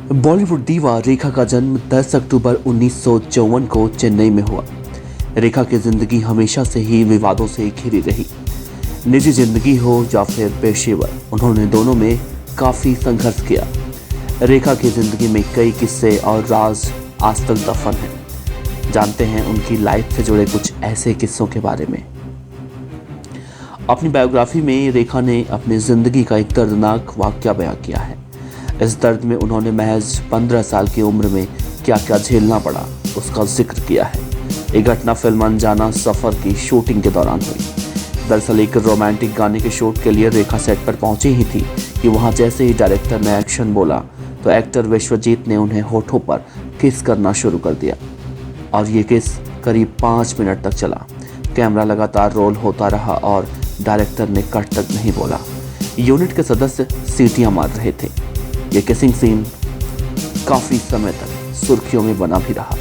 बॉलीवुड दीवा रेखा का जन्म 10 अक्टूबर 1954 को चेन्नई में हुआ। रेखा की जिंदगी हमेशा से ही विवादों से घिरी रही। निजी जिंदगी हो या फिर पेशेवर, उन्होंने दोनों में काफी संघर्ष किया। रेखा की जिंदगी में कई किस्से और राज आज तक दफन हैं। जानते हैं उनकी लाइफ से जुड़े कुछ ऐसे किस्सों के बारे में। अपनी बायोग्राफी में रेखा ने अपनी जिंदगी का एक दर्दनाक वाकया बयां किया है। इस दर्द में उन्होंने महज 15 साल की उम्र में क्या क्या झेलना पड़ा उसका जिक्र किया है। ये घटना फिल्म अनजाना सफर की शूटिंग के दौरान हुई। दरअसल एक रोमांटिक गाने के शूट के लिए रेखा सेट पर पहुंची ही थी कि वहां जैसे ही डायरेक्टर ने एक्शन बोला तो एक्टर विश्वजीत ने उन्हें होठों पर किस करना शुरू कर दिया और ये किस करीब 5 मिनट तक चला। कैमरा लगातार रोल होता रहा और डायरेक्टर ने कट तक नहीं बोला। यूनिट के सदस्य सीटियां मार रहे थे। ये किसिंग सीन काफी समय तक सुर्खियों में बना भी रहा।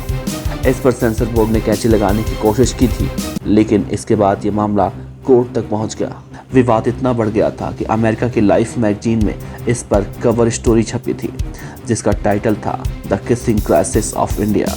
इस पर सेंसर बोर्ड ने कैंची लगाने की कोशिश की थी, लेकिन इसके बाद ये मामला कोर्ट तक पहुंच गया। विवाद इतना बढ़ गया था कि अमेरिका की लाइफ मैगजीन में इस पर कवर स्टोरी छपी थी, जिसका टाइटल था the kissing crisis of India.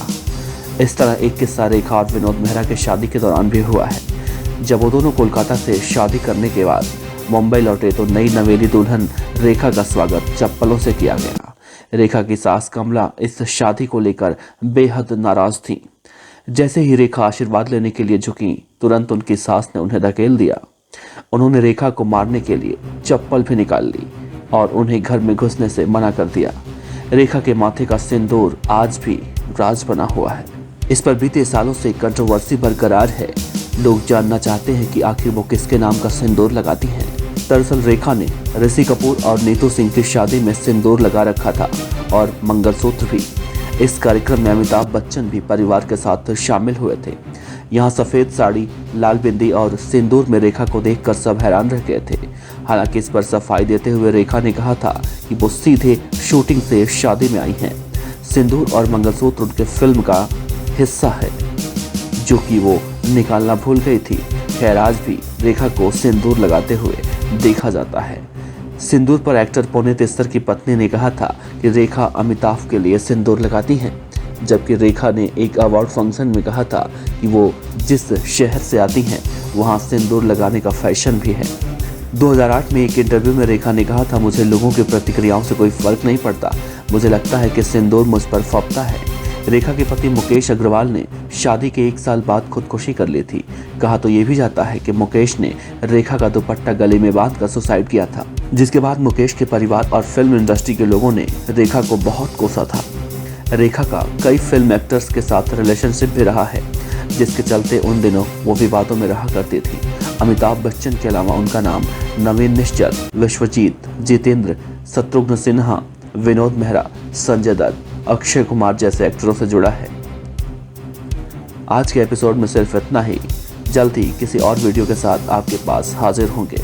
इस तरह एक किस्सा रेखा और विनोद मेहरा की शादी के दौरान भी हुआ है। जब वो दोनों कोलकाता से शादी करने के बाद मुंबई लौटे तो नई नवेली दुल्हन रेखा का स्वागत चप्पलों से किया गया। रेखा की सास कमला इस शादी को लेकर बेहद नाराज थी। जैसे ही रेखा आशीर्वाद लेने के लिए झुकी, तुरंत उनकी सास ने उन्हें धकेल दिया। उन्होंने रेखा को मारने के लिए चप्पल भी निकाल ली और उन्हें घर में घुसने से मना कर दिया। रेखा के माथे का सिंदूर आज भी राज बना हुआ है। इस पर बीते सालों से कंट्रोवर्सी बरकरार है। लोग जानना चाहते हैं कि आखिर वो किसके नाम का सिंदूर लगाती हैं। दरअसल रेखा ने ऋषि कपूर और नीतू सिंह की शादी में सिंदूर लगा रखा था और मंगलसूत्र भी। इस कार्यक्रम में अमिताभ बच्चन भी परिवार के साथ शामिल हुए थे। यहाँ सफेद साड़ी, लाल बिंदी और सिंदूर में रेखा को देखकर सब हैरान रह गए थे। हालांकि इस पर सफाई देते हुए रेखा ने कहा था कि वो सीधे शूटिंग से शादी में आई हैं। सिंदूर और मंगलसूत्र उनके फिल्म का हिस्सा है, जो कि वो निकालना भूल गई थी। खैर, आज भी रेखा को सिंदूर लगाते हुए देखा जाता है। सिंदूर पर एक्टर पौने तेस्तर की पत्नी ने कहा था कि रेखा अमिताभ के लिए सिंदूर लगाती हैं, जबकि रेखा ने एक अवार्ड फंक्शन में कहा था कि वो जिस शहर से आती हैं वहां सिंदूर लगाने का फैशन भी है। 2008 में एक इंटरव्यू में रेखा ने कहा था, मुझे लोगों की प्रतिक्रियाओं से कोई फर्क नहीं पड़ता, मुझे लगता है कि सिंदूर मुझ पर फबता है। रेखा के पति मुकेश अग्रवाल ने शादी के 1 साल बाद खुदकुशी कर ली थी। कहा तो ये भी जाता है कि मुकेश ने रेखा का दुपट्टा गले में बांधकर सुसाइड किया था, जिसके बाद मुकेश के परिवार और फिल्म इंडस्ट्री के लोगों ने रेखा को बहुत कोसा था। रेखा का कई फिल्म एक्टर्स के साथ रिलेशनशिप भी रहा है, जिसके चलते उन दिनों वो विवादों में रहा करती थी। अमिताभ बच्चन के अलावा उनका नाम नवीन निश्चल, विश्वजीत, जितेंद्र, शत्रुघ्न सिन्हा, विनोद मेहरा, संजय दत्त, अक्षय कुमार जैसे एक्टरों से जुड़ा है। आज के एपिसोड में सिर्फ इतना ही। जल्द ही किसी और वीडियो के साथ आपके पास हाजिर होंगे।